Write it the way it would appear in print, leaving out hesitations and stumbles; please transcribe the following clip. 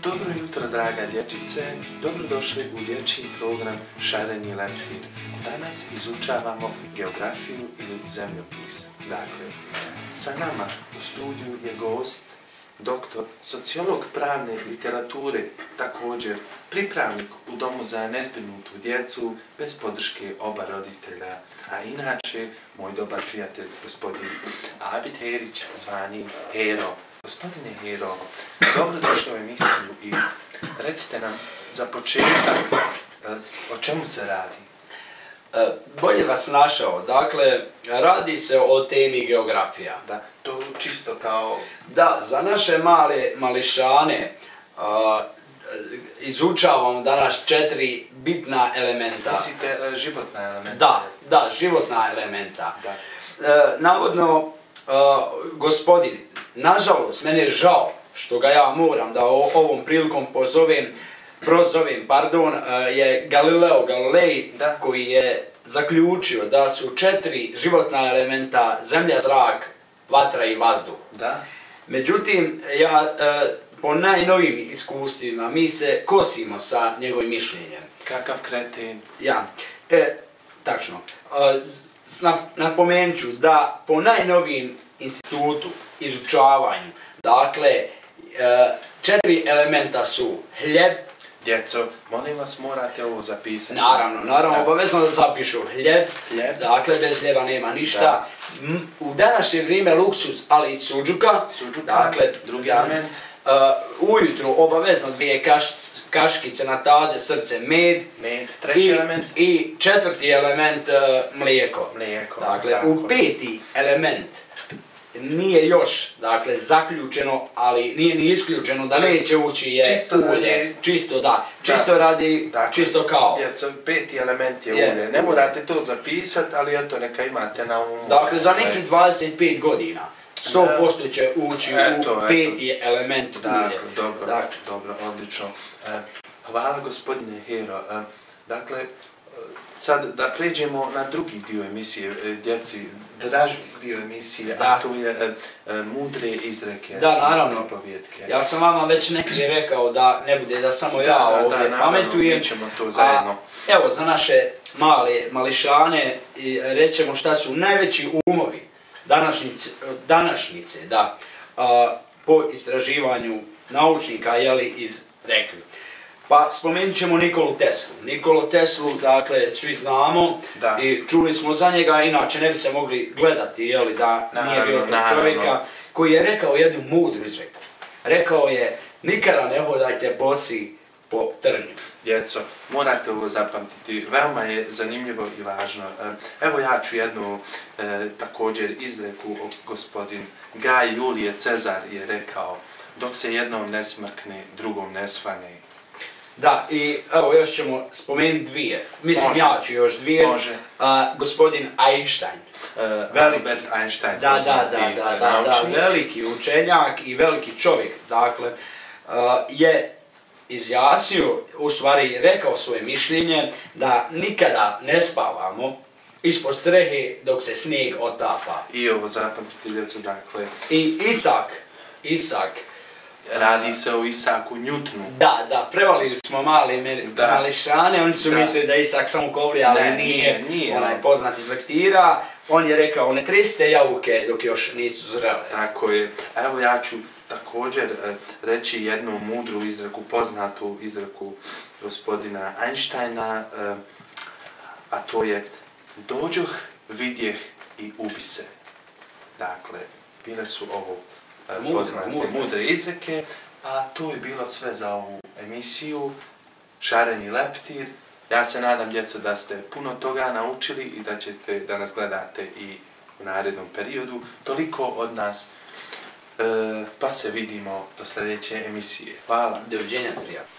Dobro jutro, draga dječice. Dobrodošli u dječji program Šareni leptir. Danas izučavamo geografiju ili zemljopis. Dakle, sa nama u studiju je gost, doktor, sociolog pravne literature, također pripravnik u domu za nezbrinutu djecu, bez podrške oba roditelja, a inače moj dobar prijatelj, gospodin Abid Herić, zvani Hero. Gospodine Hero, dobrodošli u emisiju i recite nam za početak o čemu se radi? Bolje vas našao. Dakle, radi se o temi geografija. Da, to čisto kao... Da, za naše male mališane izučavamo danas 4 bitna elementa. Mislite životna elementa? Da, životna elementa. Da. Navodno, gospodin, nažalost, meni je žao što ga ja moram da ovom prilikom prozovem, je Galileo Galilei, koji je zaključio da su 4 životna elementa zemlja, zrak, vatra i vazduh. Da. Međutim, po najnovijim iskustvima mi se kosimo sa njegovim mišljenjem. Kakav kreten? Tačno. Napomenut ću da po najnovijim institutu izučavanju, dakle, 4 elementa su hljeb. Djeco, molim vas, morate ovo zapisati. Naravno, obavezno da zapišu hljeb. Dakle, bez hljeba nema ništa. U današnje vrijeme luksuz, ali i suđuka. Dakle, drugi element. Ujutru obavezno 2 kaškice na taze srce med. Treći element. I 4. element mlijeko. Dakle, u 5. element nije još, dakle, zaključeno, ali nije ni isključeno da neće ući je ulje. Čisto radi, čisto kao. Djeco, 5. element je ulje. Ne morate to zapisati, ali eto, neka imate na umu. Dakle, za nekih 25 godina 100% će ući u 5. element ulje. Dobro, odlično. Hvala, gospodine Hero. Dakle, sad da pređemo na drugi dio emisije, djeci, draži dio emisije, a to je mudre izreke. Da, naravno. Ja sam vama već neki rekao da ne bude da samo ja ovdje pametujem. Mi ćemo to zajedno. Evo, za naše male mališane rećemo šta su najveći umovi današnjice, po istraživanju naučnika, izrekli. Pa spomenut ćemo Nikolu Teslu. Nikolu Teslu, dakle, svi znamo i čuli smo za njega, inače ne bi se mogli gledati, da nije bilo tog čovjeka, koji je rekao jednu mudru izreku. Rekao je, nikada ne hodajte bosi po trnju. Djeco, morate ovo zapamtiti, veoma je zanimljivo i važno. Evo ja ću jednu također izreku, gospodin Gaj Julije Cezar je rekao, dok se jednom ne smrkne, drugom ne svane. Da, i evo još ćemo spomenuti 2. Mislim, ja ću još 2. Može. Gospodin Einstein. Albert Einstein. Da, veliki učenjak i veliki čovjek, dakle, je izjasnio, u stvari rekao svoje mišljenje da nikada ne spavamo ispod strehe dok se snijeg otapa. I ovo zapamtite, djeco, dakle. I Isak. Radi se o Isaku Newtonu. Da, prevalili smo mališane, oni su mislili da Isak samo kovlja, ali nije onaj poznat iz lektira. On je rekao, ne tresite jabuke dok još nisu zrele. Tako je. Evo ja ću također reći jednu mudru izreku, poznatu izreku gospodina Einsteina, a to je dođoh, vidjeh i ubi se. Dakle, bile su ovo poznate mudre izreke, a to je bilo sve za ovu emisiju Šareni leptir. Ja se nadam, djeco, da ste puno toga naučili i da ćete da nas gledate i u narednom periodu. Toliko od nas, pa se vidimo do sljedeće emisije. Hvala. Doviđenja, prijatno.